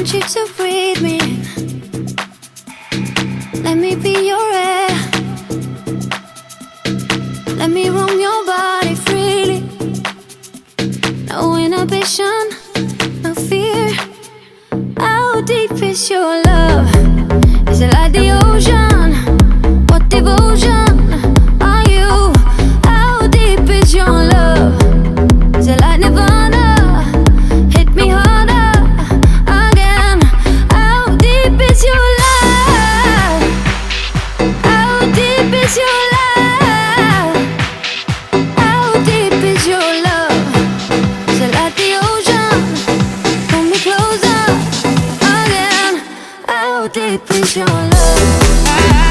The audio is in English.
want you to breathe me. Let me be your air. Let me roam your body freely. No inhibition, no fear. How deep is your love? Is it like the ocean? What devotion are you? How deep is your love? Is it like Nirvana? Hit me harder again. How deep is your love? How deep is your love? How deep is your love? Is it like the ocean? Pull me closer again. How deep is your love?